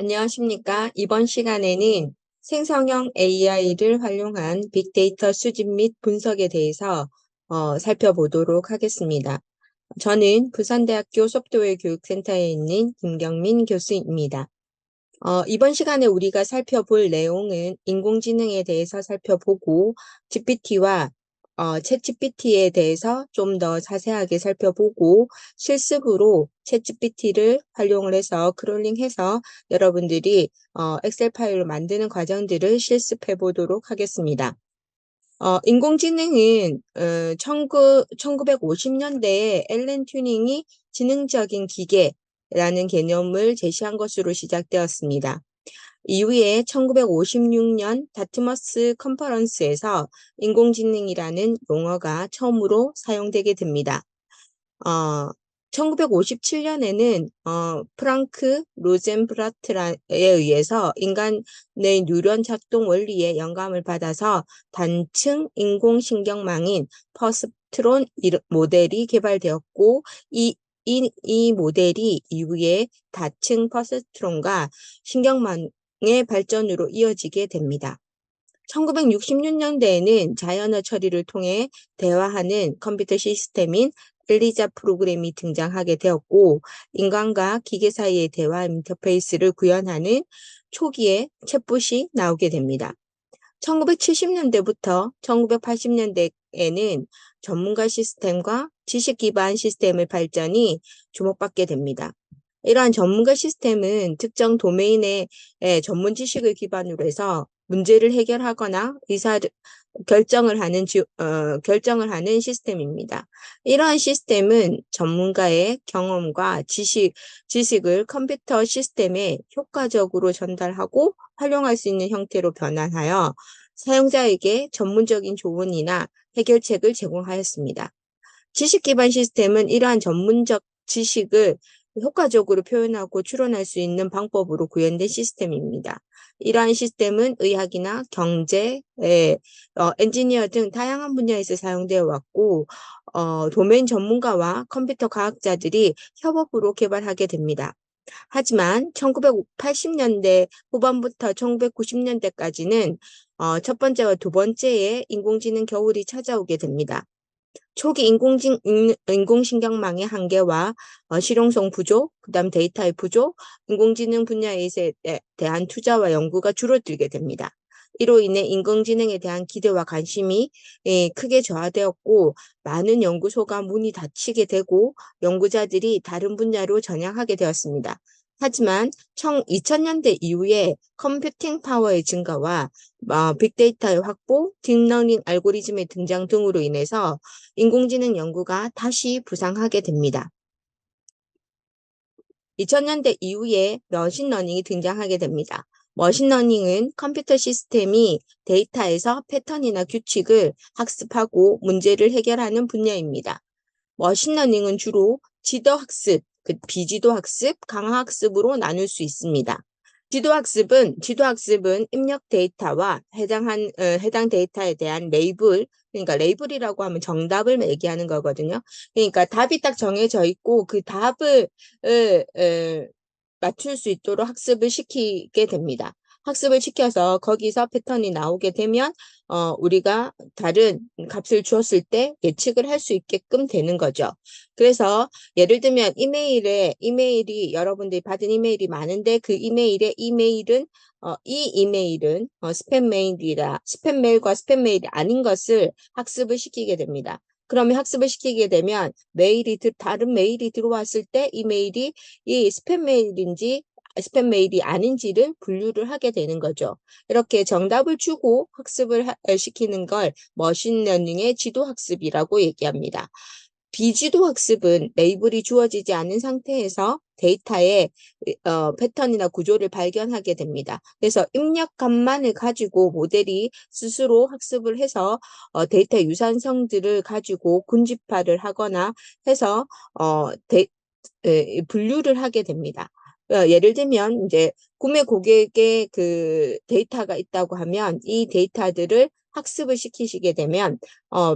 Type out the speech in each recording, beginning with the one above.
안녕하십니까. 이번 시간에는 생성형 AI를 활용한 빅데이터 수집 및 분석에 대해서 살펴보도록 하겠습니다. 저는 부산대학교 소프트웨어 교육센터에 있는 김경민 교수입니다. 이번 시간에 우리가 살펴볼 내용은 인공지능에 대해서 살펴보고 GPT와 챗GPT에 대해서 좀 더 자세하게 살펴보고 실습으로 챗GPT를 활용을 해서 크롤링해서 여러분들이 엑셀 파일로 만드는 과정들을 실습해 보도록 하겠습니다. 인공지능은 1950년대에 앨런 튜링이 지능적인 기계라는 개념을 제시한 것으로 시작되었습니다. 이후에 1956년 다트머스 컨퍼런스에서 인공지능이라는 용어가 처음으로 사용되게 됩니다. 1957년에는 프랑크 로젠브라트에 의해서 인간의 뉴런 작동 원리에 영감을 받아서 단층 인공신경망인 퍼스트론 모델이 개발되었고 이 모델이 이후에 다층 퍼스트론과 신경망의 발전으로 이어지게 됩니다. 1966년대에는 자연어 처리를 통해 대화하는 컴퓨터 시스템인 엘리자 프로그램이 등장하게 되었고 인간과 기계 사이의 대화 인터페이스를 구현하는 초기의 챗봇이 나오게 됩니다. 1970년대부터 1980년대에는 전문가 시스템과 지식 기반 시스템의 발전이 주목받게 됩니다. 이러한 전문가 시스템은 특정 도메인의 전문 지식을 기반으로 해서 문제를 해결하거나 결정을 하는 시스템입니다. 이러한 시스템은 전문가의 경험과 지식을 컴퓨터 시스템에 효과적으로 전달하고 활용할 수 있는 형태로 변환하여 사용자에게 전문적인 조언이나 해결책을 제공하였습니다. 지식 기반 시스템은 이러한 전문적 지식을 효과적으로 표현하고 추론할 수 있는 방법으로 구현된 시스템입니다. 이러한 시스템은 의학이나 경제, 엔지니어 등 다양한 분야에서 사용되어 왔고 도메인 전문가와 컴퓨터 과학자들이 협업으로 개발하게 됩니다. 하지만 1980년대 후반부터 1990년대까지는 첫 번째와 두 번째의 인공지능 겨울이 찾아오게 됩니다. 초기 인공신경망의 한계와 실용성 부족, 그다음 데이터의 부족, 인공지능 분야에 대한 투자와 연구가 줄어들게 됩니다. 이로 인해 인공지능에 대한 기대와 관심이 크게 저하되었고 많은 연구소가 문이 닫히게 되고 연구자들이 다른 분야로 전향하게 되었습니다. 하지만 2000년대 이후에 컴퓨팅 파워의 증가와 빅데이터의 확보, 딥러닝 알고리즘의 등장 등으로 인해서 인공지능 연구가 다시 부상하게 됩니다. 2000년대 이후에 머신러닝이 등장하게 됩니다. 머신러닝은 컴퓨터 시스템이 데이터에서 패턴이나 규칙을 학습하고 문제를 해결하는 분야입니다. 머신러닝은 주로 지도학습, 비지도학습, 강화학습으로 나눌 수 있습니다. 지도학습은 입력 데이터와 해당 데이터에 대한 레이블, 그러니까 레이블이라고 하면 정답을 얘기하는 거거든요. 그러니까 답이 딱 정해져 있고 그 답을 맞출 수 있도록 학습을 시키게 됩니다. 학습을 시켜서 거기서 패턴이 나오게 되면 우리가 다른 값을 주었을 때 예측을 할 수 있게끔 되는 거죠. 그래서 예를 들면 이메일이 여러분들이 받은 이메일이 많은데 그 이메일은 스팸 메일과 스팸 메일이 아닌 것을 학습을 시키게 됩니다. 그러면 학습을 시키게 되면 다른 메일이 들어왔을 때 이 메일이 이 스팸 메일이 아닌지를 분류를 하게 되는 거죠. 이렇게 정답을 주고 학습을 시키는 걸 머신러닝의 지도학습이라고 얘기합니다. 비지도학습은 레이블이 주어지지 않은 상태에서 데이터의 패턴이나 구조를 발견하게 됩니다. 그래서 입력값만을 가지고 모델이 스스로 학습을 해서 데이터 유사성들을 가지고 군집화를 하거나 해서 분류를 하게 됩니다. 예를 들면 이제 구매 고객의 그 데이터가 있다고 하면 이 데이터들을 학습을 시키시게 되면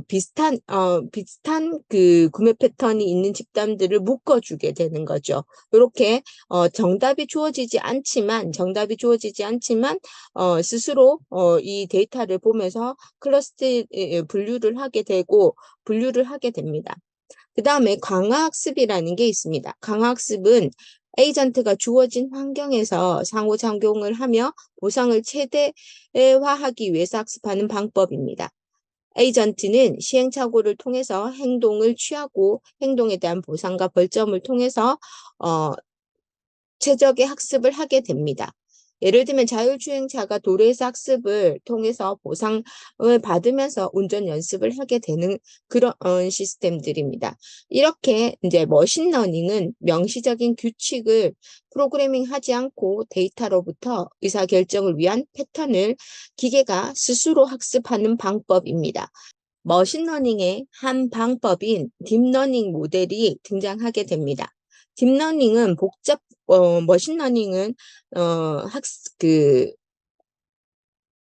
비슷한 그 구매 패턴이 있는 집단들을 묶어주게 되는 거죠. 이렇게 정답이 주어지지 않지만 스스로 이 데이터를 보면서 클러스터 분류를 하게 됩니다. 그 다음에 강화학습이라는 게 있습니다. 강화학습은 에이전트가 주어진 환경에서 상호작용을 하며 보상을 최대화하기 위해서 학습하는 방법입니다. 에이전트는 시행착오를 통해서 행동을 취하고 행동에 대한 보상과 벌점을 통해서 최적의 학습을 하게 됩니다. 예를 들면 자율주행차가 도로에서 학습을 통해서 보상을 받으면서 운전 연습을 하게 되는 그런 시스템들입니다. 이렇게 이제 머신러닝은 명시적인 규칙을 프로그래밍하지 않고 데이터로부터 의사결정을 위한 패턴을 기계가 스스로 학습하는 방법입니다. 머신러닝의 한 방법인 딥러닝 모델이 등장하게 됩니다. 딥러닝은 머신러닝은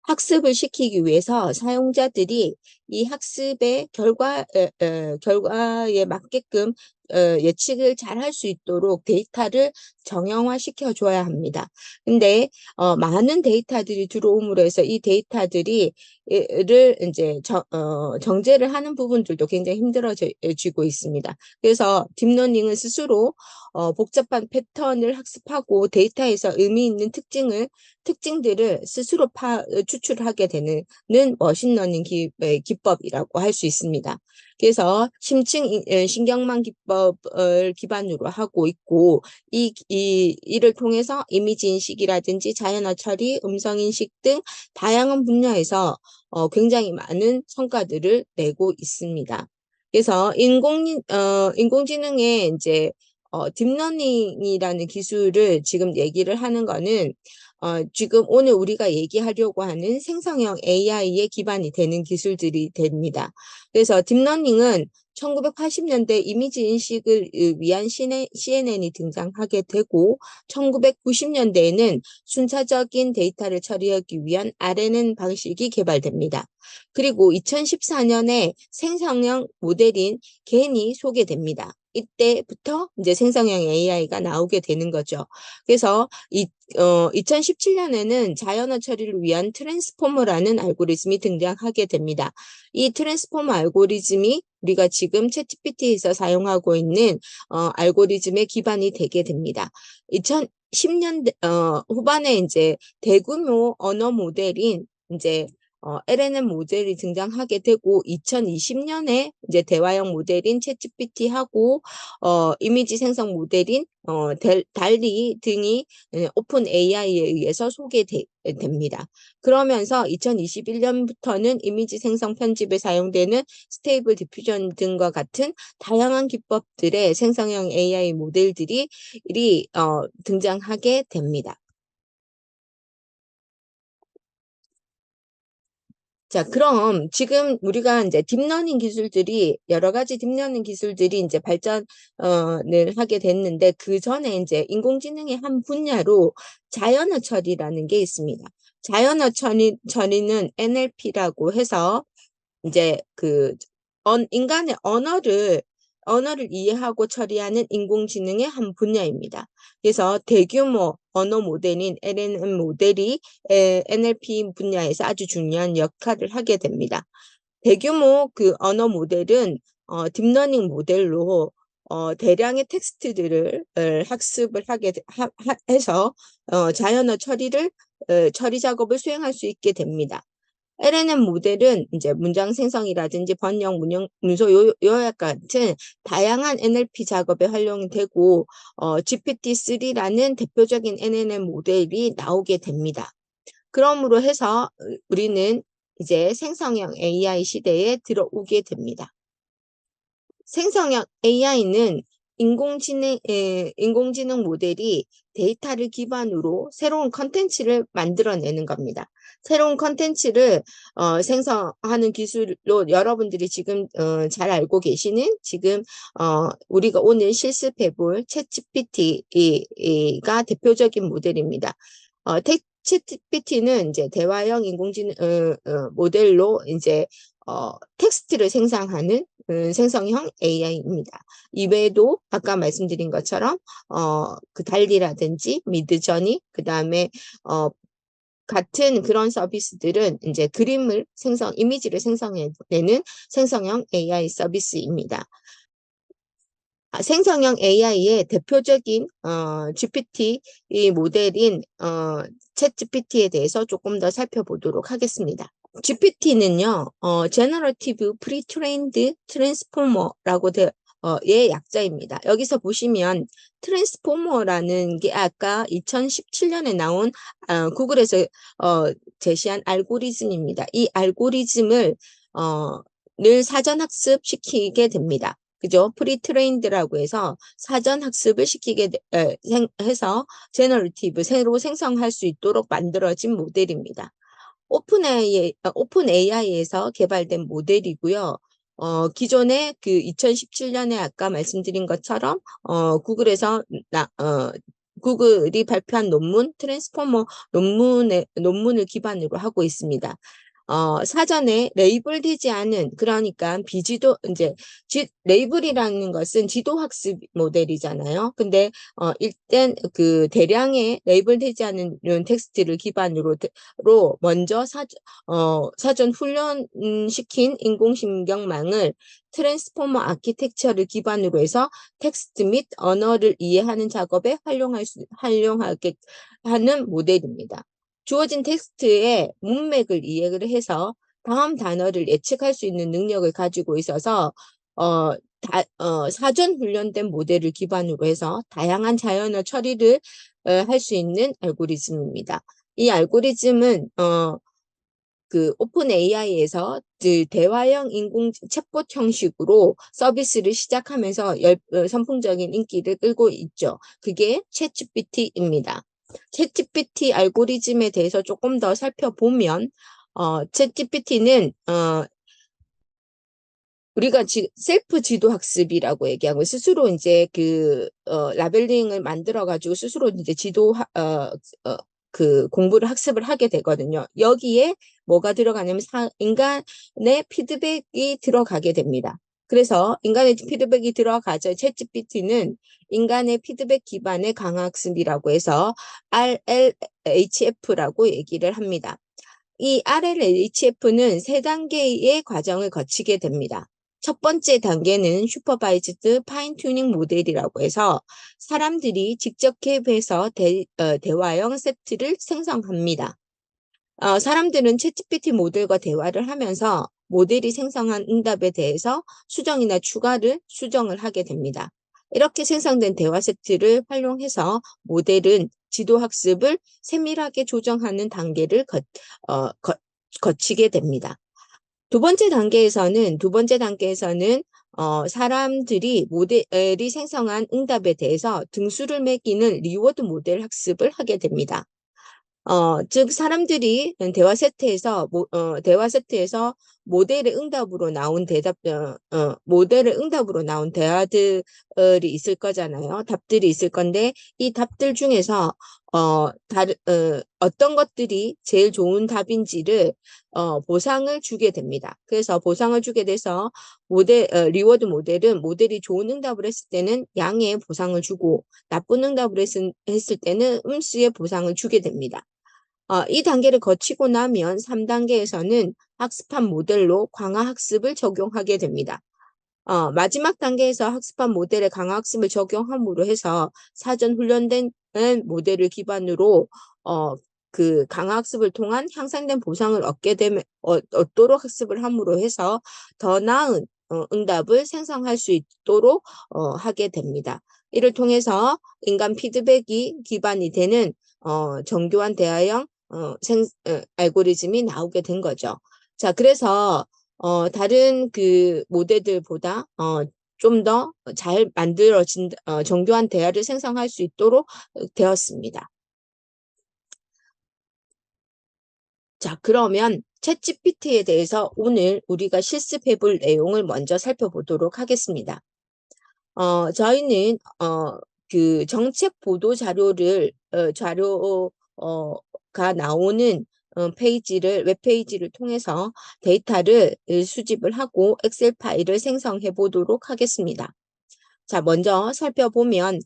학습을 시키기 위해서 사용자들이 이 학습의 결과에 맞게끔 예측을 잘 할 수 있도록 데이터를 정형화시켜 줘야 합니다. 근데 많은 데이터들이 들어옴으로 해서 이 데이터들이 를 이제 정제를 하는 부분들도 굉장히 힘들어지고 있습니다. 그래서 딥러닝은 스스로 복잡한 패턴을 학습하고 데이터에서 의미 있는 특징들을 스스로 추출하게 되는 머신러닝 기법이라고 할 수 있습니다. 그래서 심층 신경망 기법을 기반으로 하고 있고 이를 통해서 이미지 인식이라든지 자연어 처리, 음성 인식 등 다양한 분야에서 굉장히 많은 성과들을 내고 있습니다. 그래서 인공지능의 이제 딥러닝이라는 기술을 지금 얘기를 하는 거는 지금 오늘 우리가 얘기하려고 하는 생성형 AI에 기반이 되는 기술들이 됩니다. 그래서 딥러닝은 1980년대 이미지 인식을 위한 CNN이 등장하게 되고 1990년대에는 순차적인 데이터를 처리하기 위한 RNN 방식이 개발됩니다. 그리고 2014년에 생성형 모델인 겐이 소개됩니다. 이때부터 이제 생성형 AI가 나오게 되는 거죠. 그래서 2017년에는 자연어 처리를 위한 트랜스포머라는 알고리즘이 등장하게 됩니다. 이 트랜스포머 알고리즘이 우리가 지금 챗GPT에서 사용하고 있는 알고리즘의 기반이 되게 됩니다. 2010년대 후반에 이제 대규모 언어 모델인 이제 LNN 모델이 등장하게 되고 2020년에 이제 대화형 모델인 챗GPT하고 이미지 생성 모델인 달리 등이 오픈 AI에 의해서 소개됩니다. 그러면서 2021년부터는 이미지 생성 편집에 사용되는 스테이블 디퓨전 등과 같은 다양한 기법들의 생성형 AI 모델들이 등장하게 됩니다. 자, 그럼 지금 우리가 이제 여러 가지 딥러닝 기술들이 이제 발전을 하게 됐는데, 그 전에 이제 인공지능의 한 분야로 자연어 처리라는 게 있습니다. 자연어 처리는 NLP라고 해서 이제 인간의 언어를 이해하고 처리하는 인공지능의 한 분야입니다. 그래서 대규모 언어 모델인 LLM 모델이 NLP 분야에서 아주 중요한 역할을 하게 됩니다. 대규모 그 언어 모델은 딥러닝 모델로 대량의 텍스트들을 학습을 해서 자연어 처리 작업을 수행할 수 있게 됩니다. LNN 모델은 이제 문장 생성이라든지 번역, 문서 요약 같은 다양한 NLP 작업에 활용이 되고 GPT-3라는 대표적인 NNN 모델이 나오게 됩니다. 그러므로 해서 우리는 이제 생성형 AI 시대에 들어오게 됩니다. 생성형 AI는 인공지능 모델이 데이터를 기반으로 새로운 컨텐츠를 만들어내는 겁니다. 새로운 컨텐츠를 생성하는 기술로 여러분들이 지금 잘 알고 계시는 지금 우리가 오늘 실습해볼 챗GPT가 대표적인 모델입니다. 챗GPT는 이제 대화형 인공지능 모델로 이제 텍스트를 생성하는 생성형 AI입니다. 이외에도 아까 말씀드린 것처럼 그 달리라든지 미드저니 그다음에 같은 그런 서비스들은 이제 이미지를 생성해내는 생성형 AI 서비스입니다. 생성형 AI의 대표적인 GPT 이 모델인 챗 GPT에 대해서 조금 더 살펴보도록 하겠습니다. GPT는요, Generative Pre-trained Transformer라고 의 약자입니다. 여기서 보시면 트랜스포머라는 게 아까 2017년에 나온 구글에서 제시한 알고리즘입니다. 이 알고리즘을 늘 사전 학습시키게 됩니다. 그죠? 프리트레인드라고 해서 사전 학습을 해서 제너러티브 새로 생성할 수 있도록 만들어진 모델입니다. 오픈 AI에서 개발된 모델이고요. 기존에 그 2017년에 아까 말씀드린 것처럼 구글이 발표한 논문 트랜스포머 논문을 기반으로 하고 있습니다. 사전에 레이블되지 않은 그러니까 이제 레이블이라는 것은 지도학습 모델이잖아요. 근데 일단 그 대량의 레이블되지 않은 이런 텍스트를 기반으로 먼저 사전 훈련시킨 인공신경망을 트랜스포머 아키텍처를 기반으로 해서 텍스트 및 언어를 이해하는 작업에 활용하게 하는 모델입니다. 주어진 텍스트의 문맥을 이해를 해서 다음 단어를 예측할 수 있는 능력을 가지고 있어서 사전 훈련된 모델을 기반으로 해서 다양한 자연어 처리를 할 수 있는 알고리즘입니다. 이 알고리즘은 그 오픈 AI에서 그 대화형 인공 챗봇 형식으로 서비스를 시작하면서 선풍적인 인기를 끌고 있죠. 그게 챗GPT입니다. 챗GPT 알고리즘에 대해서 조금 더 살펴보면 챗GPT는 우리가 셀프 지도 학습이라고 얘기하고 스스로 이제 라벨링을 만들어 가지고 스스로 이제 그 공부를 학습을 하게 되거든요. 여기에 뭐가 들어가냐면 인간의 피드백이 들어가게 됩니다. 그래서 인간의 피드백이 들어가죠. 챗GPT는 인간의 피드백 기반의 강화학습이라고 해서 RLHF라고 얘기를 합니다. 이 RLHF는 세 단계의 과정을 거치게 됩니다. 첫 번째 단계는 슈퍼바이즈드 파인 튜닝 모델이라고 해서 사람들이 직접 개입해서 대화형 세트를 생성합니다. 사람들은 챗GPT 모델과 대화를 하면서 모델이 생성한 응답에 대해서 수정이나 수정을 하게 됩니다. 이렇게 생성된 대화 세트를 활용해서 모델은 지도 학습을 세밀하게 조정하는 단계를 거치게 됩니다. 두 번째 단계에서는 사람들이 모델이 생성한 응답에 대해서 등수를 매기는 리워드 모델 학습을 하게 됩니다. 즉 사람들이 대화 세트에서 모델의 응답으로 나온 대화들이 있을 거잖아요. 답들이 있을 건데 이 답들 중에서 어떤 것들이 제일 좋은 답인지를 보상을 주게 됩니다. 그래서 보상을 주게 돼서 리워드 모델은 모델이 좋은 응답을 했을 때는 양의 보상을 주고 나쁜 응답을 했을 때는 음수의 보상을 주게 됩니다. 이 단계를 거치고 나면 3단계에서는 학습한 모델로 강화학습을 적용하게 됩니다. 마지막 단계에서 학습한 모델의 강화학습을 적용함으로 해서 사전 훈련된 모델을 기반으로 그 강화학습을 통한 향상된 보상을 얻도록 학습을 함으로 해서 더 나은 응답을 생성할 수 있도록 하게 됩니다. 이를 통해서 인간 피드백이 기반이 되는 정교한 대화형 알고리즘이 나오게 된 거죠. 자, 그래서 다른 그 모델들보다 좀 더 잘 만들어진 정교한 대화를 생성할 수 있도록 되었습니다. 자, 그러면 챗GPT에 대해서 오늘 우리가 실습해 볼 내용을 먼저 살펴보도록 하겠습니다. 저희는 그 정책 보도 자료 가 나오는 페이지를 웹페이지를 통해서 데이터를 수집을 하고 엑셀 파일을 생성해 보도록 하겠습니다. 자, 먼저 살펴보면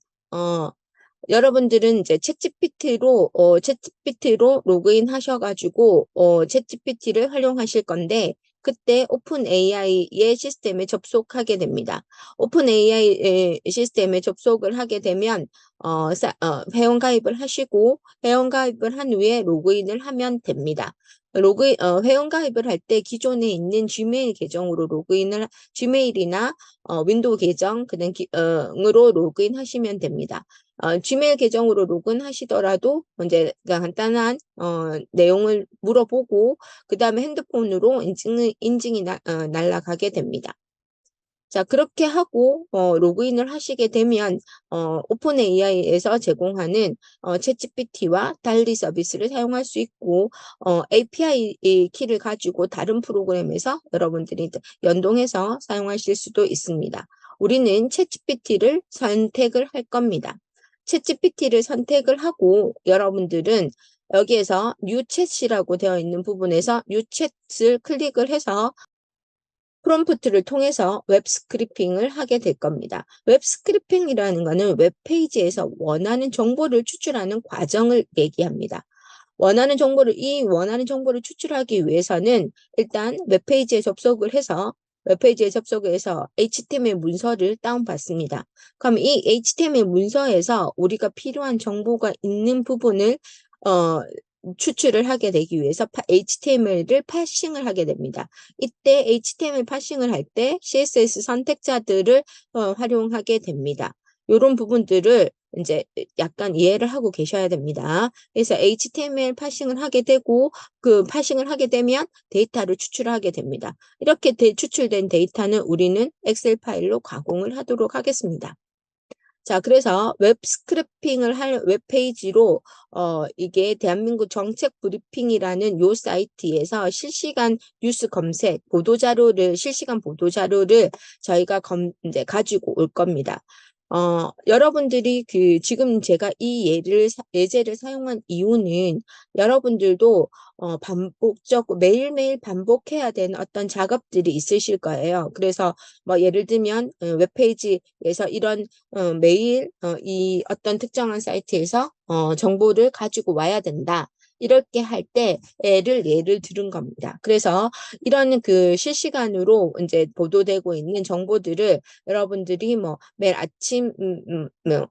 여러분들은 이제 챗GPT로 로그인 하셔가지고 챗GPT를 활용하실 건데 그때 오픈 AI의 시스템에 접속하게 됩니다. 오픈 AI 시스템에 접속을 하게 되면 회원 가입을 하시고 회원 가입을 한 후에 로그인을 하면 됩니다. 회원 가입을 할 때 기존에 있는 지메일 계정으로 지메일이나 윈도우 계정 으로 로그인 하시면 됩니다. 지메일 계정으로 로그인 하시더라도 이제 간단한 내용을 물어보고 그 다음에 핸드폰으로 인증이 날아가게 됩니다. 자, 그렇게 하고 로그인을 하시게 되면 오픈 AI에서 제공하는 챗GPT와 달리 서비스를 사용할 수 있고 API 키를 가지고 다른 프로그램에서 여러분들이 연동해서 사용하실 수도 있습니다. 우리는 챗GPT를 선택을 할 겁니다. 챗GPT를 선택을 하고 여러분들은 여기에서 뉴 챗이라고 되어 있는 부분에서 뉴 챗을 클릭을 해서 프롬프트를 통해서 웹 스크래핑을 하게 될 겁니다. 웹 스크래핑이라는 것은 웹페이지에서 원하는 정보를 추출하는 과정을 얘기합니다. 원하는 정보를 추출하기 위해서는 일단 웹페이지에 접속을 해서 HTML 문서를 다운받습니다. 그럼 이 HTML 문서에서 우리가 필요한 정보가 있는 부분을 추출을 하게 되기 위해서 HTML을 파싱을 하게 됩니다. 이때 HTML 파싱을 할 때 CSS 선택자들을 활용하게 됩니다. 이런 부분들을 이제 약간 이해를 하고 계셔야 됩니다. 그래서 HTML 파싱을 하게 되고 그 파싱을 하게 되면 데이터를 추출하게 됩니다. 이렇게 추출된 데이터는 우리는 엑셀 파일로 가공을 하도록 하겠습니다. 자, 그래서 웹 스크래핑을 할 웹페이지로 이게 대한민국 정책 브리핑이라는 요 사이트에서 실시간 뉴스 검색 실시간 보도 자료를 저희가 이제 가지고 올 겁니다. 여러분들이 지금 제가 이 예제를 사용한 이유는 여러분들도 매일매일 반복해야 되는 어떤 작업들이 있으실 거예요. 그래서 뭐 예를 들면 웹페이지에서 이런 매일 이 어떤 특정한 사이트에서 정보를 가지고 와야 된다. 이렇게 할 때 예를 들은 겁니다. 그래서 이런 실시간으로 이제 보도되고 있는 정보들을 여러분들이 뭐 매일 아침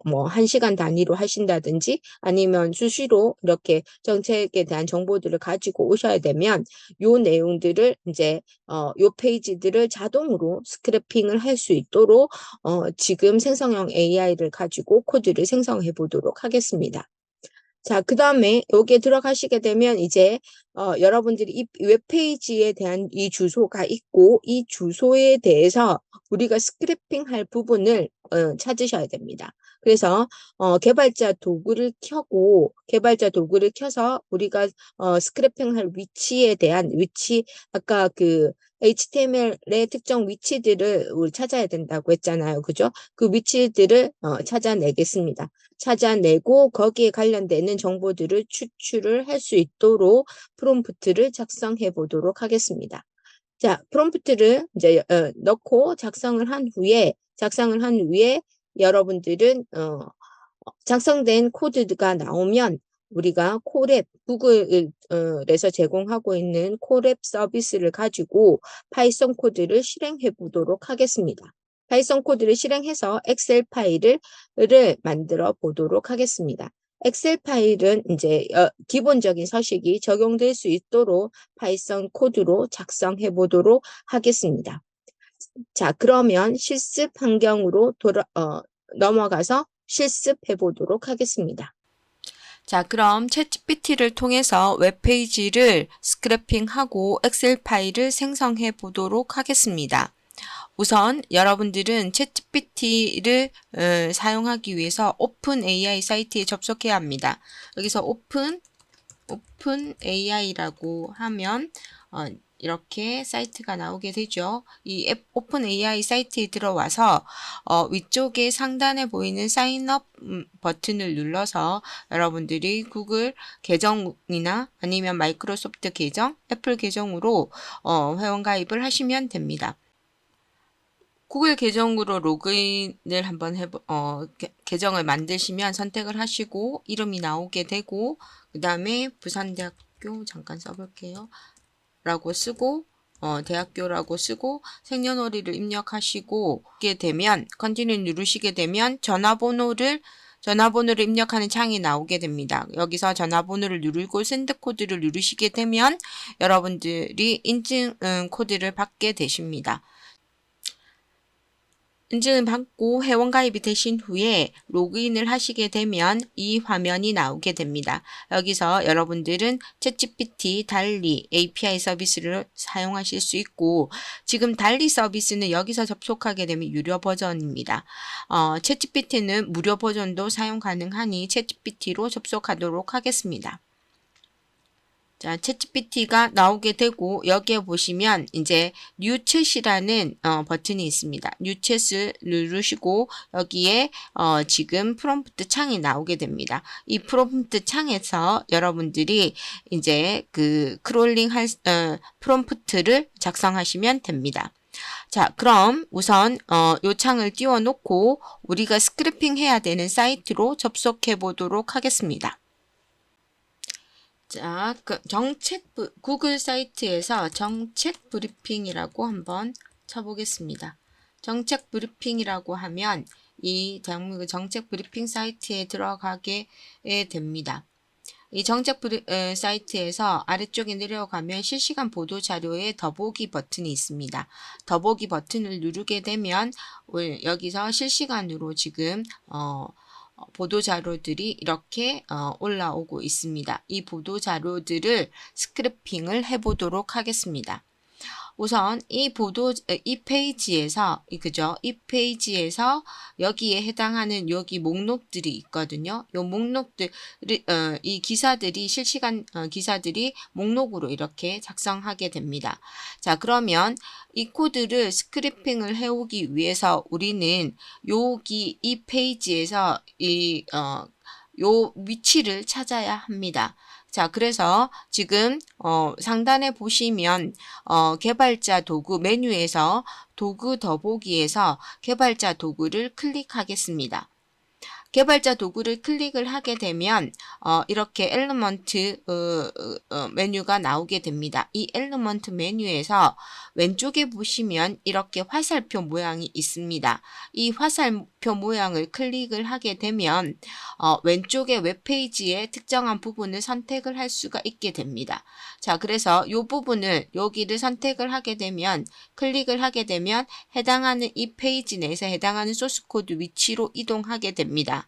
뭐 1시간 단위로 하신다든지 아니면 수시로 이렇게 정책에 대한 정보들을 가지고 오셔야 되면 요 내용들을 이제 요 페이지들을 자동으로 스크래핑을 할 수 있도록 지금 생성형 AI를 가지고 코드를 생성해 보도록 하겠습니다. 자, 그 다음에 여기에 들어가시게 되면 이제 여러분들이 이 웹페이지에 대한 이 주소가 있고 이 주소에 대해서 우리가 스크래핑 할 부분을 찾으셔야 됩니다. 그래서 개발자 도구를 켜서 우리가 스크래핑 할 위치에 대한 아까 HTML의 특정 위치들을 찾아야 된다고 했잖아요. 그죠? 그 위치들을 찾아내겠습니다. 찾아내고 거기에 관련되는 정보들을 추출을 할 수 있도록 프롬프트를 작성해 보도록 하겠습니다. 자, 프롬프트를 이제 넣고 작성을 한 후에 여러분들은 작성된 코드가 나오면 우리가 구글에서 제공하고 있는 콜앱 서비스를 가지고 파이썬 코드를 실행해 보도록 하겠습니다. 파이썬 코드를 실행해서 엑셀 파일을 만들어 보도록 하겠습니다. 엑셀 파일은 이제 기본적인 서식이 적용될 수 있도록 파이썬 코드로 작성해 보도록 하겠습니다. 자, 그러면 실습 환경으로 넘어가서 실습해 보도록 하겠습니다. 자, 그럼 챗GPT를 통해서 웹페이지를 스크래핑하고 엑셀 파일을 생성해 보도록 하겠습니다. 우선 여러분들은 챗GPT를 사용하기 위해서 오픈 AI 사이트에 접속해야 합니다. 여기서 오픈 AI라고 하면 이렇게 사이트가 나오게 되죠. 이 오픈 AI 사이트에 들어와서 위쪽에 상단에 보이는 사인업 버튼을 눌러서 여러분들이 구글 계정이나 아니면 마이크로소프트 계정, 애플 계정으로 회원 가입을 하시면 됩니다. 구글 계정으로 로그인을 한번 계정을 만드시면 선택을 하시고 이름이 나오게 되고 그 다음에 부산대학교 잠깐 써볼게요. 라고 쓰고 대학교라고 쓰고 생년월일을 입력하시고 게 되면 컨티뉴 누르시게 되면 전화번호를 입력하는 창이 나오게 됩니다. 여기서 전화번호를 누르고 샌드 코드를 누르시게 되면 여러분들이 인증 코드를 받게 되십니다. 인증을 받고 회원가입이 되신 후에 로그인을 하시게 되면 이 화면이 나오게 됩니다. 여기서 여러분들은 챗GPT, 달리 API 서비스를 사용하실 수 있고 지금 달리 서비스는 여기서 접속하게 되면 유료 버전입니다. 챗GPT는 무료 버전도 사용 가능하니 챗GPT로 접속하도록 하겠습니다. 자, 챗GPT가 나오게 되고 여기에 보시면 이제 뉴챗이라는 버튼이 있습니다. 뉴챗을 누르시고 여기에 지금 프롬프트 창이 나오게 됩니다. 이 프롬프트 창에서 여러분들이 이제 그 크롤링 할 프롬프트를 작성하시면 됩니다. 자, 그럼 우선 요 창을 띄워 놓고 우리가 스크래핑 해야 되는 사이트로 접속해 보도록 하겠습니다. 자, 구글 사이트에서 정책 브리핑이라고 한번 쳐보겠습니다. 정책 브리핑이라고 하면 이 대한민국 정책 브리핑 사이트에 들어가게 됩니다. 이 정책 사이트에서 아래쪽에 내려가면 실시간 보도 자료에 더보기 버튼이 있습니다. 더보기 버튼을 누르게 되면 여기서 실시간으로 지금 보도 자료들이 이렇게 올라오고 있습니다. 이 보도 자료들을 스크래핑을 해보도록 하겠습니다. 우선 이 페이지에서 여기에 해당하는 여기 목록들이 있거든요. 이 목록들, 이 기사들이 실시간 기사들이 목록으로 이렇게 작성하게 됩니다. 자, 그러면 이 코드를 스크래핑을 해오기 위해서 우리는 여기 이 페이지에서 요 위치를 찾아야 합니다. 자, 그래서 지금 상단에 보시면 개발자 도구 메뉴에서 도구 더보기에서 개발자 도구를 클릭하겠습니다. 개발자 도구를 클릭을 하게 되면 이렇게 엘리먼트 메뉴가 나오게 됩니다. 이 엘리먼트 메뉴에서 왼쪽에 보시면 이렇게 화살표 모양이 있습니다. 이 화살표 모양을 클릭을 하게 되면 왼쪽에 웹페이지의 특정한 부분을 선택을 할 수가 있게 됩니다. 자, 그래서 이 부분을 여기를 선택을 하게 되면 클릭을 하게 되면 해당하는 이 페이지 내에서 해당하는 소스코드 위치로 이동하게 됩니다.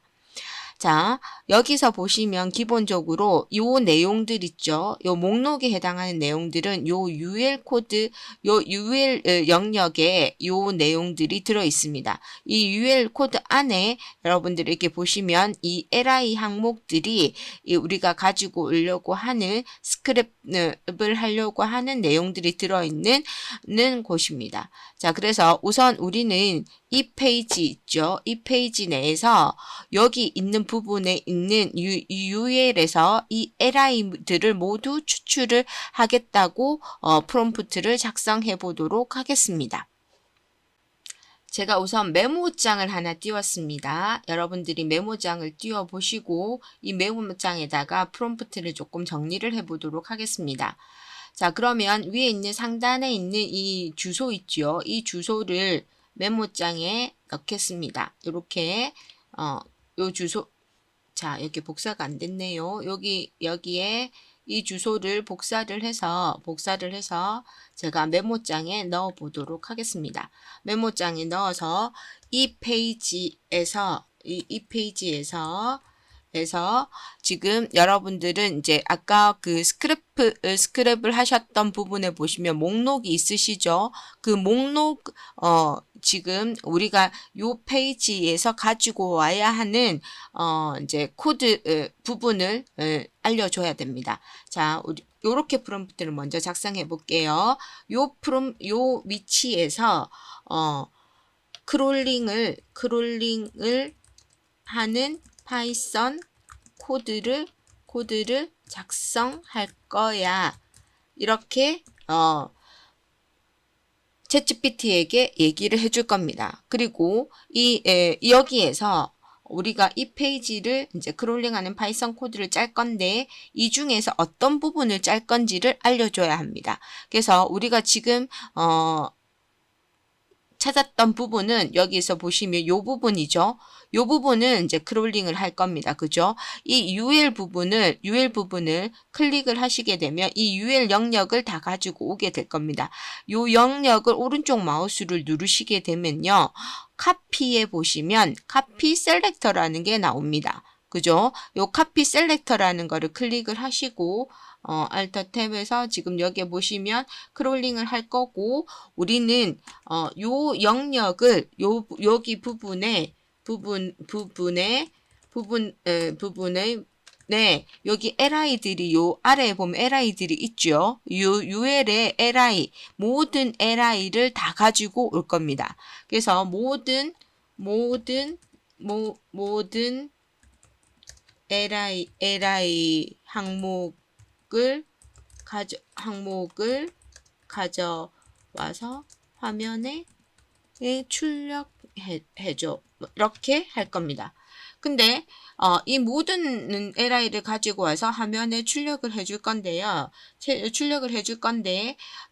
자, 여기서 보시면 기본적으로 요 내용들 있죠. 요 목록에 해당하는 내용들은 요 UL 코드, 요 UL 영역에 요 내용들이 들어 있습니다. 이 UL 코드 안에 여러분들 이렇게 보시면 이 LI 항목들이 우리가 가지고 오려고 하는 스크랩을 하려고 하는 내용들이 들어 있는 곳입니다. 자, 그래서 우선 우리는 이 페이지 있죠. 이 페이지 내에서 여기 있는 부분에 있는 UL에서 이 LI들을 모두 추출을 하겠다고 프롬프트를 작성해 보도록 하겠습니다. 제가 우선 메모장을 하나 띄웠습니다. 여러분들이 메모장을 띄워 보시고 이 메모장에다가 프롬프트를 조금 정리를 해 보도록 하겠습니다. 자, 그러면 위에 있는 상단에 있는 이 주소 있죠. 이 주소를 메모장에 넣겠습니다. 이렇게 요 주소, 자, 여기 복사가 안 됐네요. 여기에 이 주소를 복사를 해서 제가 메모장에 넣어 보도록 하겠습니다. 메모장에 넣어서 이 페이지에서 지금 여러분들은 이제 아까 그 스크랩을 하셨던 부분에 보시면 목록이 있으시죠? 그 목록, 지금 우리가 요 페이지에서 가지고 와야 하는, 이제 코드 부분을 알려줘야 됩니다. 자, 요렇게 프롬프트를 먼저 작성해 볼게요. 요 위치에서 크롤링을 하는 파이썬 코드를 작성할 거야. 이렇게 챗GPT에게 얘기를 해줄 겁니다. 그리고 여기에서 우리가 이 페이지를 이제 크롤링하는 파이썬 코드를 짤 건데 이 중에서 어떤 부분을 짤 건지를 알려줘야 합니다. 그래서 우리가 지금 찾았던 부분은 여기서 보시면 이 부분이죠. 이 부분은 이제 크롤링을 할 겁니다. 그죠? 이 UL 부분을 클릭을 하시게 되면 이 UL 영역을 다 가지고 오게 될 겁니다. 이 영역을 오른쪽 마우스를 누르시게 되면요. 카피에 보시면 카피 셀렉터라는 게 나옵니다. 그죠? 요 카피 셀렉터라는 거를 클릭을 하시고 Alt 탭에서 지금 여기에 보시면 크롤링을 할 거고 우리는 요 영역을 여기 부분에 네, 여기 li들이 요 아래에 보면 li들이 있죠. 요 UL의 li 모든 li를 다 가지고 올 겁니다. 그래서 모든 li 항목을 가져와서 화면에 출력해줘. 이렇게 할 겁니다. 근데 이 모든 li를 가지고 와서 화면에 출력을 해줄 건데요.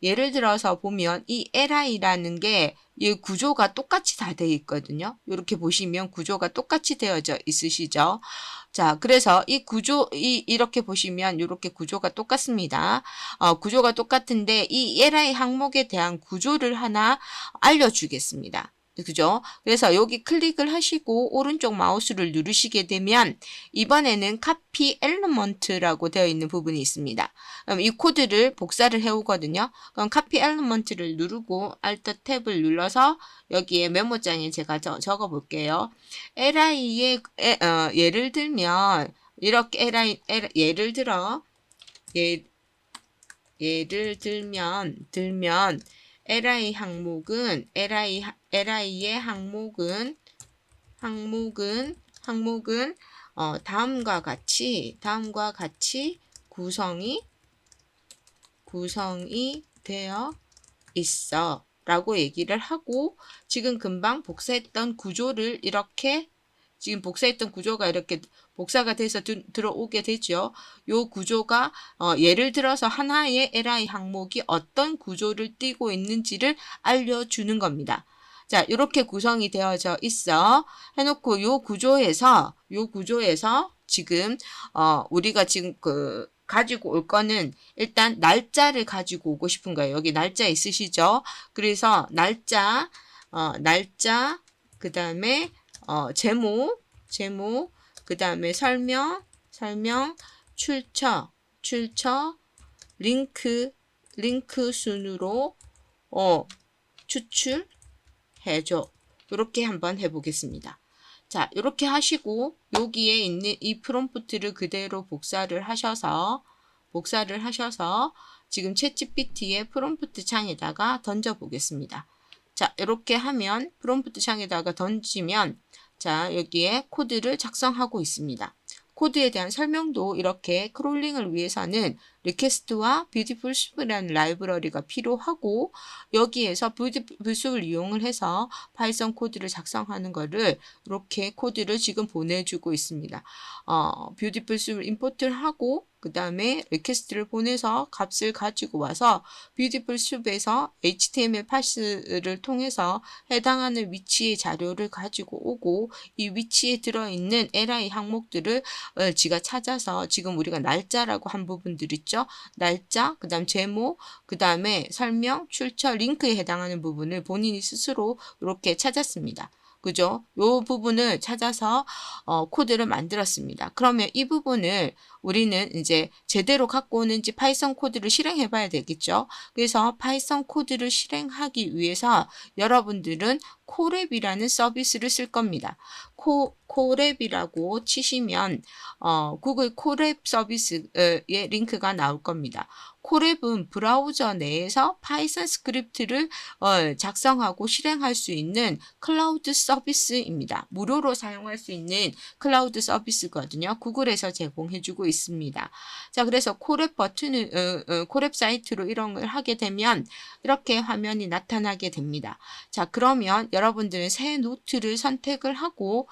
예를 들어서 보면 이 li라는 게 이 구조가 똑같이 다 되어 있거든요. 이렇게 보시면 구조가 똑같이 되어져 있으시죠. 자, 그래서 이 이렇게 보시면 이렇게 구조가 똑같습니다. 구조가 똑같은데 이 li 항목에 대한 구조를 하나 알려주겠습니다. 그죠? 그래서 여기 클릭을 하시고 오른쪽 마우스를 누르시게 되면 이번에는 copy element라고 되어 있는 부분이 있습니다. 그럼 이 코드를 복사를 해오거든요. 그럼 copy element를 누르고 Alt 탭을 눌러서 여기에 메모장에 제가 적어 볼게요. li의 예를 들면 이렇게 예를 들면 li의 항목은 다음과 같이 구성이 되어 있어 라고 얘기를 하고 지금 금방 복사했던 구조를 이렇게 지금 복사했던 구조가 이렇게 복사가 돼서 들어오게 되죠. 요 구조가 예를 들어서 하나의 li 항목이 어떤 구조를 띠고 있는지를 알려주는 겁니다. 자, 이렇게 구성이 되어져 있어 해놓고 요 구조에서 지금 우리가 지금 가지고 올 거는 일단 날짜를 가지고 오고 싶은 거예요. 여기 날짜 있으시죠? 그래서 날짜 그 다음에 제목, 그 다음에 설명, 출처, 링크 순으로 추출해줘. 이렇게 한번 해보겠습니다. 자, 이렇게 하시고 여기에 있는 이 프롬프트를 그대로 복사를 하셔서 지금 챗GPT의 프롬프트 창에다가 던져 보겠습니다. 자, 이렇게 하면 프롬프트 창에다가 던지면 자, 여기에 코드를 작성하고 있습니다. 코드에 대한 설명도 이렇게 크롤링을 위해서는 리퀘스트와 뷰티풀 숲이라는 라이브러리가 필요하고 여기에서 뷰티풀 숲을 이용을 해서 파이썬 코드를 작성하는 거를 이렇게 코드를 지금 보내주고 있습니다. 뷰티풀 숲을 임포트를 하고 그 다음에 리퀘스트를 보내서 값을 가지고 와서 뷰티풀 숲에서 HTML 파스를 통해서 해당하는 위치의 자료를 가지고 오고 이 위치에 들어있는 li 항목들을 지가 찾아서 지금 우리가 날짜라고 한 부분들 있죠. 날짜, 그 다음 제목, 그 다음에 설명, 출처, 링크에 해당하는 부분을 본인이 스스로 이렇게 찾았습니다. 그죠? 요 부분을 찾아서 코드를 만들었습니다. 그러면 이 부분을 우리는 이제 제대로 갖고 오는지 파이썬 코드를 실행해 봐야 되겠죠. 그래서 파이썬 코드를 실행하기 위해서 여러분들은 코랩이라는 서비스를 쓸 겁니다. 코랩이라고 치시면 구글 코랩 서비스의 링크가 나올 겁니다. 코랩은 브라우저 내에서 파이썬 스크립트를 작성하고 실행할 수 있는 클라우드 서비스입니다. 무료로 사용할 수 있는 클라우드 서비스거든요. 구글에서 제공해주고 있습니다. 자, 그래서 코랩 버튼을 코랩 사이트로 이런 걸 하게 되면 이렇게 화면이 나타나게 됩니다. 자, 그러면 여러분들은 새 노트를 선택을 하고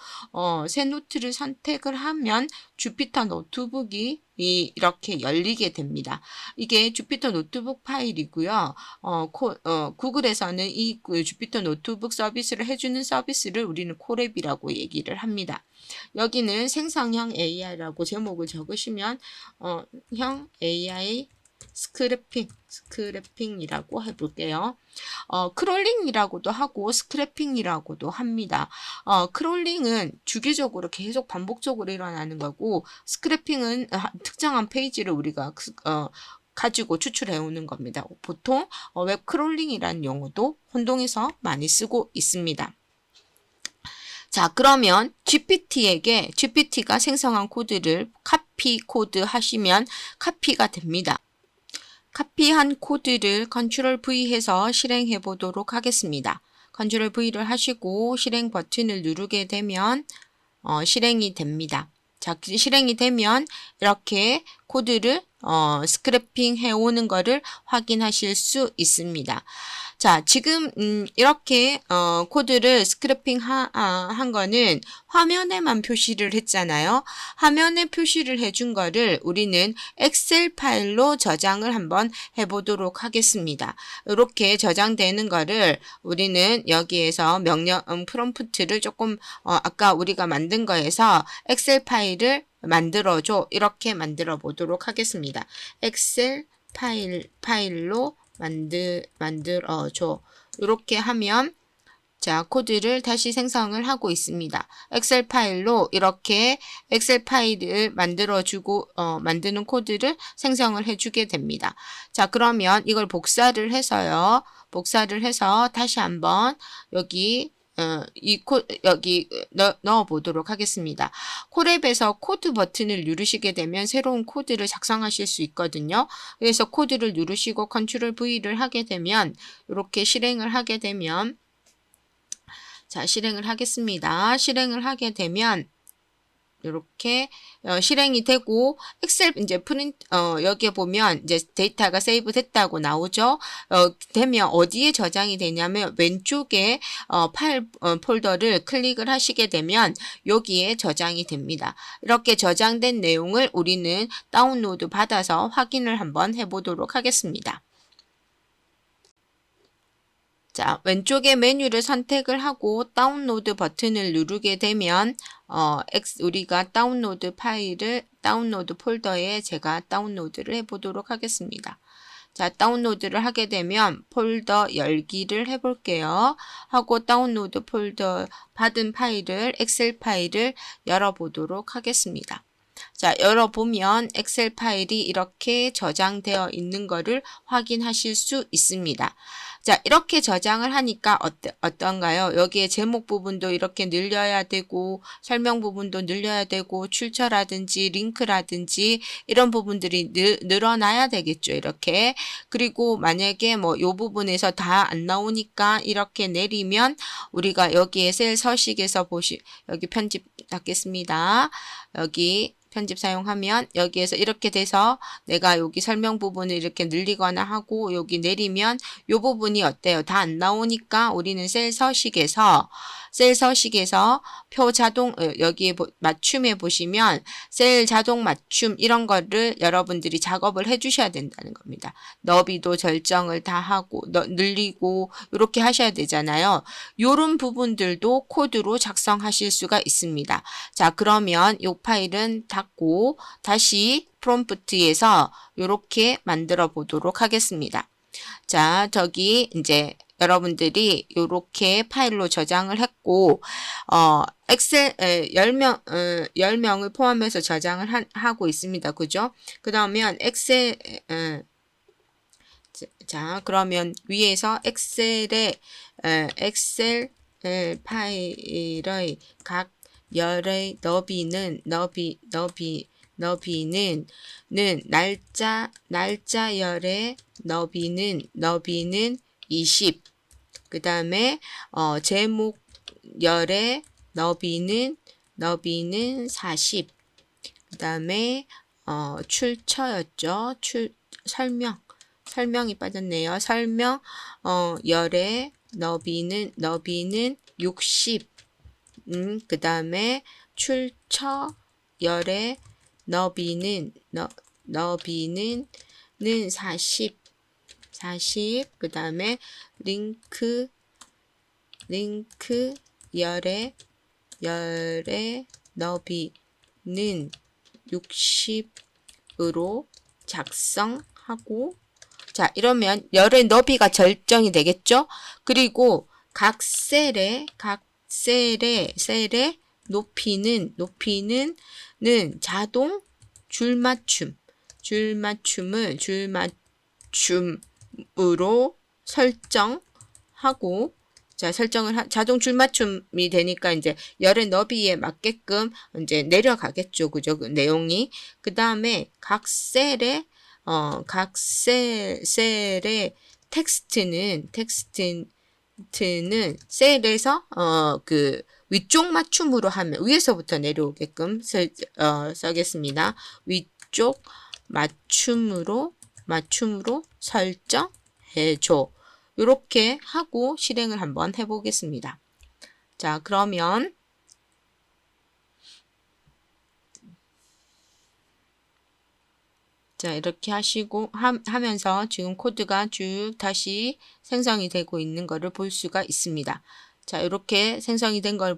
새 노트를 선택을 하면 주피터 노트북이 이렇게 열리게 됩니다. 이게 주피터 노트북 파일이고요. 구글에서는 이 주피터 노트북 서비스를 해주는 서비스를 우리는 코랩이라고 얘기를 합니다. 여기는 생성형 AI라고 제목을 적으시면 형 AI 스크래핑이라고 해볼게요. 크롤링이라고도 하고 스크래핑이라고도 합니다. 크롤링은 주기적으로 계속 반복적으로 일어나는 거고, 스크래핑은 특정한 페이지를 우리가 가지고 추출해 오는 겁니다. 보통 웹 크롤링이라는 용어도 혼동해서 많이 쓰고 있습니다. 자, 그러면 GPT가 생성한 코드를 카피 코드 하시면 카피가 됩니다. 카피한 코드를 컨트롤 V 해서 실행해 보도록 하겠습니다. 컨트롤 V를 하시고 실행 버튼을 누르게 되면 실행이 됩니다. 자, 실행이 되면 이렇게 코드를 스크래핑 해오는 거를 확인하실 수 있습니다. 자, 지금 이렇게 코드를 스크래핑 한 거는 화면에만 표시를 했잖아요. 화면에 표시를 해준 거를 우리는 엑셀 파일로 저장을 한번 해보도록 하겠습니다. 이렇게 저장되는 거를 우리는 여기에서 명령 프롬프트를 조금 아까 우리가 만든 거에서 엑셀 파일을 만들어줘, 이렇게 만들어 보도록 하겠습니다. 엑셀 파일로 만들어줘. 이렇게 하면 자, 코드를 다시 생성을 하고 있습니다. 엑셀 파일로 이렇게 엑셀 파일을 만드는 코드를 생성을 해주게 됩니다. 자, 그러면 이걸 복사를 해서 다시 한번 여기 여기 넣어 보도록 하겠습니다. 코랩에서 코드 버튼을 누르시게 되면 새로운 코드를 작성하실 수 있거든요. 그래서 코드를 누르시고 컨트롤 V를 하게 되면 이렇게 실행을 하게 되면 자, 실행을 하겠습니다. 실행을 하게 되면 이렇게 실행이 되고 엑셀 이제 여기에 보면 이제 데이터가 세이브 됐다고 나오죠. 되면 어디에 저장이 되냐면 왼쪽에 파일 폴더를 클릭을 하시게 되면 여기에 저장이 됩니다. 이렇게 저장된 내용을 우리는 다운로드 받아서 확인을 한번 해보도록 하겠습니다. 자, 왼쪽에 메뉴를 선택을 하고 다운로드 버튼을 누르게 되면 우리가 다운로드 폴더에 제가 다운로드를 해보도록 하겠습니다. 자, 다운로드를 하게 되면 폴더 열기를 해볼게요. 하고 다운로드 폴더 받은 엑셀 파일을 열어보도록 하겠습니다. 자, 열어보면 엑셀 파일이 이렇게 저장되어 있는 것을 확인하실 수 있습니다. 자, 이렇게 저장을 하니까 어떤가요? 여기에 제목 부분도 이렇게 늘려야 되고, 설명 부분도 늘려야 되고, 출처라든지 링크라든지 이런 부분들이 늘어나야 되겠죠, 이렇게. 그리고 만약에 요 부분에서 다 안 나오니까 이렇게 내리면 우리가 여기에 셀 서식에서 여기 편집 닫겠습니다. 여기 편집 사용하면 여기에서 이렇게 돼서 내가 여기 설명 부분을 이렇게 늘리거나 하고 여기 내리면 이 부분이 어때요? 다 안 나오니까 우리는 셀 서식에서 표 자동 여기에 맞춤에 보시면 셀 자동 맞춤 이런 거를 여러분들이 작업을 해 주셔야 된다는 겁니다. 너비도 설정을 다 하고 늘리고 이렇게 하셔야 되잖아요. 이런 부분들도 코드로 작성하실 수가 있습니다. 자, 그러면 이 파일은 닫고 다시 프롬프트에서 이렇게 만들어 보도록 하겠습니다. 자, 저기 이제 여러분들이 요렇게 파일로 저장을 했고, 엑셀 10명을 포함해서 저장을 하고 있습니다. 그죠? 그러면 엑셀, 자, 그러면 위에서 엑셀 파일의 각 열의 너비는 날짜열의 너비는 20. 그 다음에 제목열의 너비는 40. 그 다음에 출처였죠. 설명이 빠졌네요. 열의 너비는 60. 그 다음에 출처 열의 너비는 40. 그 다음에 링크 열의 너비는 60으로 작성하고, 자, 이러면 열의 너비가 결정이 되겠죠? 그리고 각 셀의 높이는 자동 줄맞춤으로 설정하고, 자, 자동 줄맞춤이 되니까 이제 열의 너비에 맞게끔 이제 내려가겠죠. 그죠? 그 내용이. 그 다음에 각 셀의 텍스트는 셀에서 그 위쪽 맞춤으로 하면 위에서부터 내려오게끔 써겠습니다. 위쪽 맞춤으로 설정해줘. 이렇게 하고 실행을 한번 해보겠습니다. 자, 그러면 자, 이렇게 하면서 지금 코드가 쭉 다시 생성이 되고 있는 것을 볼 수가 있습니다. 자, 이렇게 생성이 되어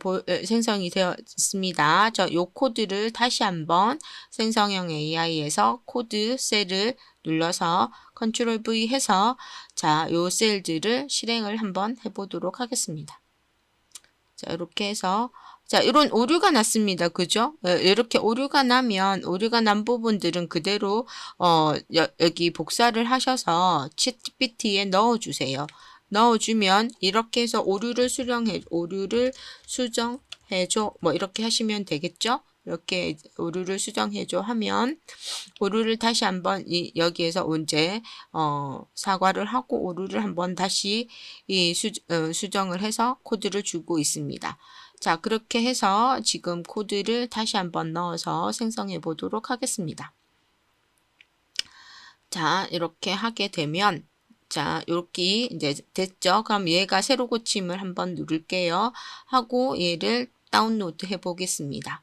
있습니다. 요 코드를 다시 한번 생성형 AI에서 코드 셀을 눌러서 컨트롤 V 해서 자, 요 셀들을 실행을 한번 해보도록 하겠습니다. 자, 이렇게 해서 자, 이런 오류가 났습니다. 그죠? 이렇게 오류가 난 부분들은 그대로 여기 복사를 하셔서 챗GPT에 넣어주세요. 넣어주면 이렇게 해서 오류를 수정해줘. 뭐 이렇게 하시면 되겠죠? 이렇게 오류를 수정해줘 하면 오류를 다시 한번 여기에서 언제 사과를 하고 오류를 한번 다시 수정을 해서 코드를 주고 있습니다. 자, 그렇게 해서 지금 코드를 다시 한번 넣어서 생성해 보도록 하겠습니다. 자, 이렇게 하게 되면 자, 이렇게 이제 됐죠? 그럼 얘가 새로 고침을 한번 누를게요. 하고 얘를 다운로드 해 보겠습니다.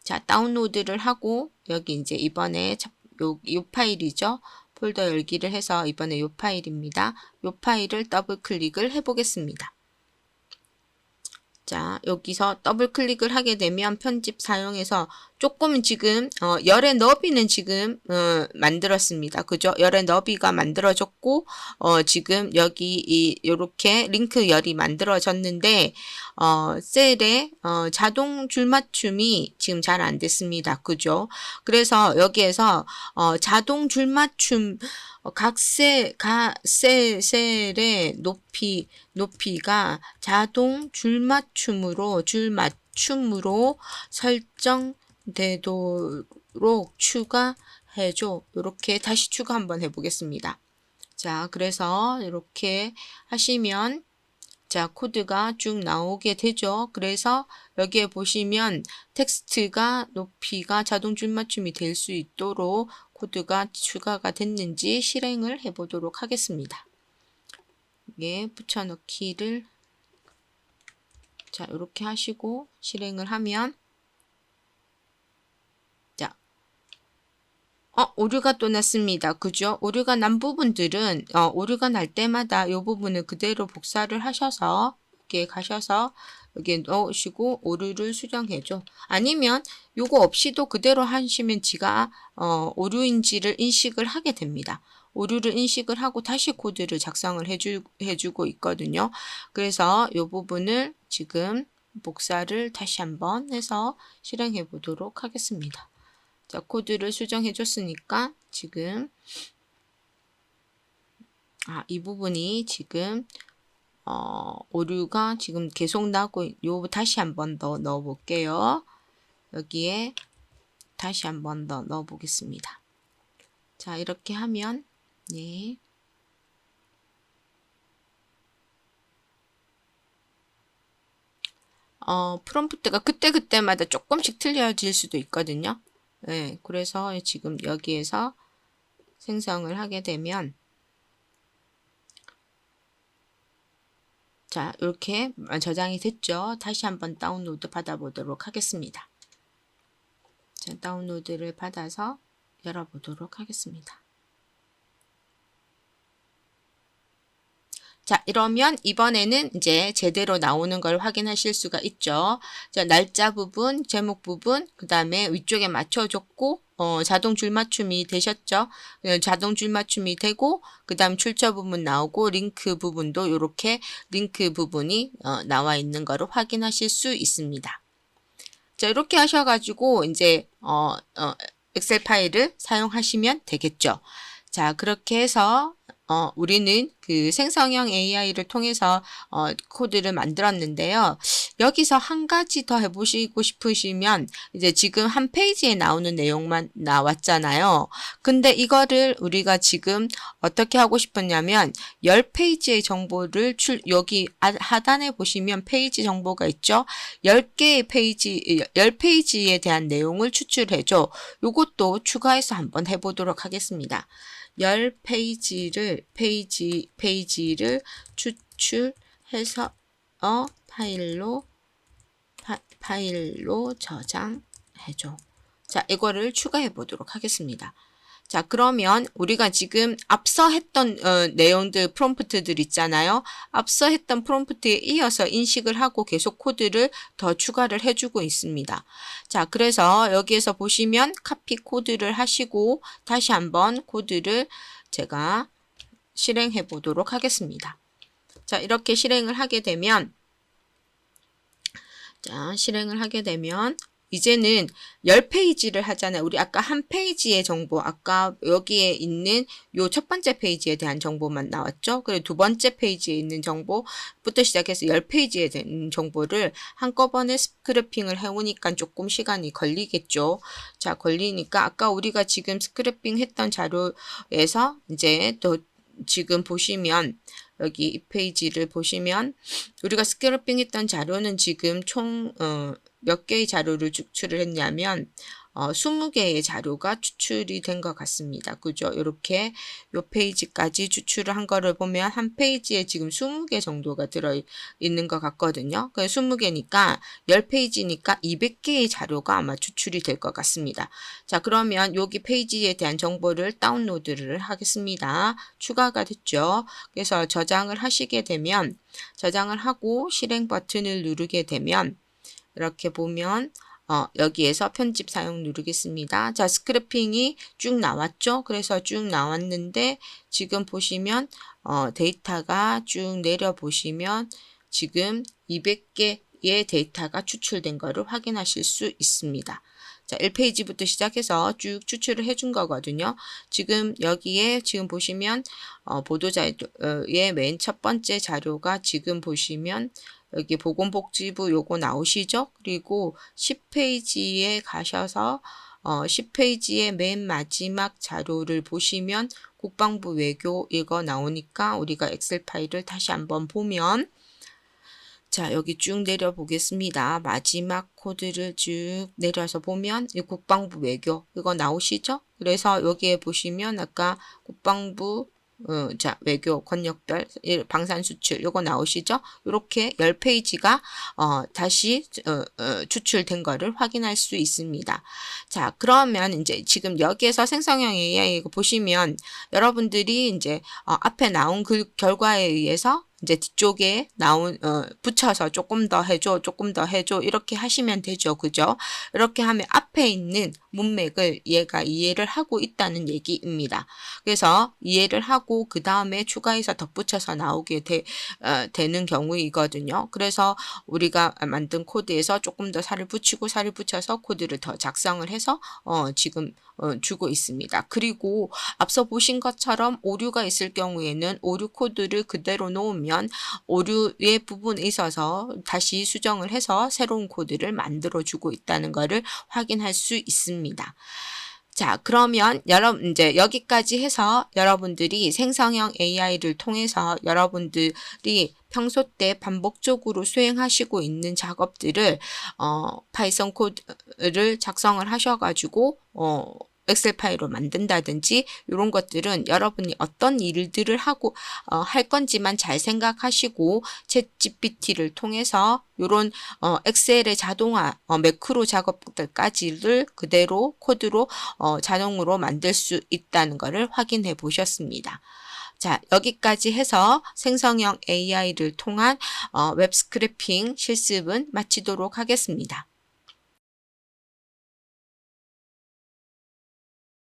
자, 다운로드를 하고 여기 이제 이번에 요 파일이죠? 폴더 열기를 해서 이번에 요 파일입니다. 요 파일을 더블 클릭을 해 보겠습니다. 자, 여기서 더블 클릭을 하게 되면 편집 사용해서 조금 지금 열의 너비는 지금 만들었습니다. 그죠? 열의 너비가 만들어졌고 지금 여기 요렇게 링크 열이 만들어졌는데 셀에 자동 줄맞춤이 지금 잘 안 됐습니다. 그죠? 그래서 여기에서 자동 줄맞춤 각 셀의 높이가 자동 줄맞춤으로 설정되도록 추가해줘. 이렇게 다시 추가 한번 해보겠습니다. 자, 그래서 이렇게 하시면 자, 코드가 쭉 나오게 되죠. 그래서 여기에 보시면 텍스트가 높이가 자동 줄맞춤이 될 수 있도록 코드가 추가가 됐는지 실행을 해보도록 하겠습니다. 이게 붙여넣기를 자, 이렇게 하시고 실행을 하면 자, 오류가 또 났습니다. 그죠? 오류가 난 부분들은 오류가 날 때마다 이 부분을 그대로 복사를 하셔서 여기에 가셔서 여기에 넣으시고 오류를 수정해줘. 아니면 요거 없이도 그대로 하시면 지가 오류인지를 인식을 하게 됩니다. 오류를 인식을 하고 다시 코드를 작성을 해주고 있거든요. 그래서 이 부분을 지금 복사를 다시 한번 해서 실행해 보도록 하겠습니다. 자, 코드를 수정해 줬으니까 지금 이 부분이 지금 오류가 지금 계속 나고 다시 한번 더 넣어 볼게요. 여기에 다시 한번 더 넣어 보겠습니다. 자, 이렇게 하면 네. 프롬프트가 그때그때마다 조금씩 틀려질 수도 있거든요. 네, 그래서 지금 여기에서 생성을 하게 되면 자, 이렇게 저장이 됐죠. 다시 한번 다운로드 받아보도록 하겠습니다. 자, 다운로드를 받아서 열어보도록 하겠습니다. 자, 이러면 이번에는 이제 제대로 나오는 걸 확인하실 수가 있죠. 자, 날짜 부분, 제목 부분, 그 다음에 위쪽에 맞춰줬고, 자동 줄맞춤이 되셨죠? 자동 줄맞춤이 되고, 그 다음 출처 부분 나오고, 링크 부분도 이렇게 링크 부분이 나와 있는 거를 확인하실 수 있습니다. 자, 이렇게 하셔가지고, 이제, 엑셀 파일을 사용하시면 되겠죠. 자, 그렇게 해서, 우리는 그 생성형 AI를 통해서 코드를 만들었는데요. 여기서 한 가지 더 해보시고 싶으시면 이제 지금 한 페이지에 나오는 내용만 나왔잖아요. 근데 이거를 우리가 지금 어떻게 하고 싶었냐면 10페이지의 정보를 여기 하단에 보시면 페이지 정보가 있죠. 10페이지에 대한 내용을 추출해줘. 요것도 추가해서 한번 해보도록 하겠습니다. 10페이지를 페이지를 추출해서 파일로 저장해줘. 자, 이거를 추가해 보도록 하겠습니다. 자, 그러면 우리가 지금 앞서 했던 내용들 프롬프트들 있잖아요. 앞서 했던 프롬프트에 이어서 인식을 하고 계속 코드를 더 추가를 해주고 있습니다. 자, 그래서 여기에서 보시면 카피 코드를 하시고 다시 한번 코드를 제가 실행해 보도록 하겠습니다. 자, 이렇게 실행을 하게 되면 이제는 10페이지를 하잖아요. 우리 아까 한 페이지의 정보, 아까 여기에 있는 요 첫 번째 페이지에 대한 정보만 나왔죠. 그리고 두 번째 페이지에 있는 정보부터 시작해서 10페이지에 대한 정보를 한꺼번에 스크래핑을 해오니까 조금 시간이 걸리겠죠. 자, 걸리니까 아까 우리가 지금 스크래핑 했던 자료에서 이제 또 지금 보시면 여기 이 페이지를 보시면 우리가 스크래핑 했던 자료는 지금 총 몇 개의 자료를 추출을 했냐면 20개의 자료가 추출이 된 것 같습니다. 그죠? 이렇게 요 페이지까지 추출을 한 거를 보면 한 페이지에 지금 20개 정도가 들어있는 것 같거든요. 그 20개니까 10페이지니까 200개의 자료가 아마 추출이 될 것 같습니다. 자, 그러면 여기 페이지에 대한 정보를 다운로드를 하겠습니다. 추가가 됐죠. 그래서 저장을 하시게 되면 저장을 하고 실행 버튼을 누르게 되면 이렇게 보면 여기에서 편집 사용 누르겠습니다. 자, 스크래핑이 쭉 나왔죠. 그래서 쭉 나왔는데 지금 보시면 데이터가 쭉 내려 보시면 지금 200개의 데이터가 추출된 것을 확인하실 수 있습니다. 자, 1페이지부터 시작해서 쭉 추출을 해준 거거든요. 지금 여기에 지금 보시면 보도자료의 맨 첫 번째 자료가 지금 보시면 여기 보건복지부 요거 나오시죠? 그리고 10페이지에 가셔서 10페이지의 맨 마지막 자료를 보시면 국방부 외교 이거 나오니까 우리가 엑셀 파일을 다시 한번 보면 자, 여기 쭉 내려 보겠습니다. 마지막 코드를 쭉 내려서 보면 이 국방부 외교 이거 나오시죠? 그래서 여기에 보시면 아까 국방부 자, 외교, 권역별, 방산 수출, 요거 나오시죠? 요렇게 10페이지가, 다시, 추출된 거를 확인할 수 있습니다. 자, 그러면 이제 지금 여기에서 생성형 AI 이거 보시면 여러분들이 이제, 앞에 나온 그 결과에 의해서 이제 뒤쪽에 붙여서 조금 더 해줘, 조금 더 해줘 이렇게 하시면 되죠. 그죠? 이렇게 하면 앞에 있는 문맥을 얘가 이해를 하고 있다는 얘기입니다. 그래서 이해를 하고 그 다음에 추가해서 덧붙여서 나오게 되는 경우이거든요. 그래서 우리가 만든 코드에서 조금 더 살을 붙이고 살을 붙여서 코드를 더 작성을 해서 지금 주고 있습니다. 그리고 앞서 보신 것처럼 오류가 있을 경우에는 오류 코드를 그대로 놓으면 오류의 부분에 있어서 다시 수정을 해서 새로운 코드를 만들어 주고 있다는 것을 확인할 수 있습니다. 자, 그러면 이제 여기까지 해서 여러분들이 생성형 AI를 통해서 여러분들이 평소 때 반복적으로 수행하시고 있는 작업들을 파이썬 코드를 작성을 하셔가지고 엑셀 파일로 만든다든지 이런 것들은 여러분이 어떤 일들을 하고 할 건지만 잘 생각하시고 챗 GPT를 통해서 이런 엑셀의 자동화 매크로 작업들까지를 그대로 코드로 자동으로 만들 수 있다는 것을 확인해 보셨습니다. 자, 여기까지 해서 생성형 AI를 통한 웹 스크래핑 실습은 마치도록 하겠습니다.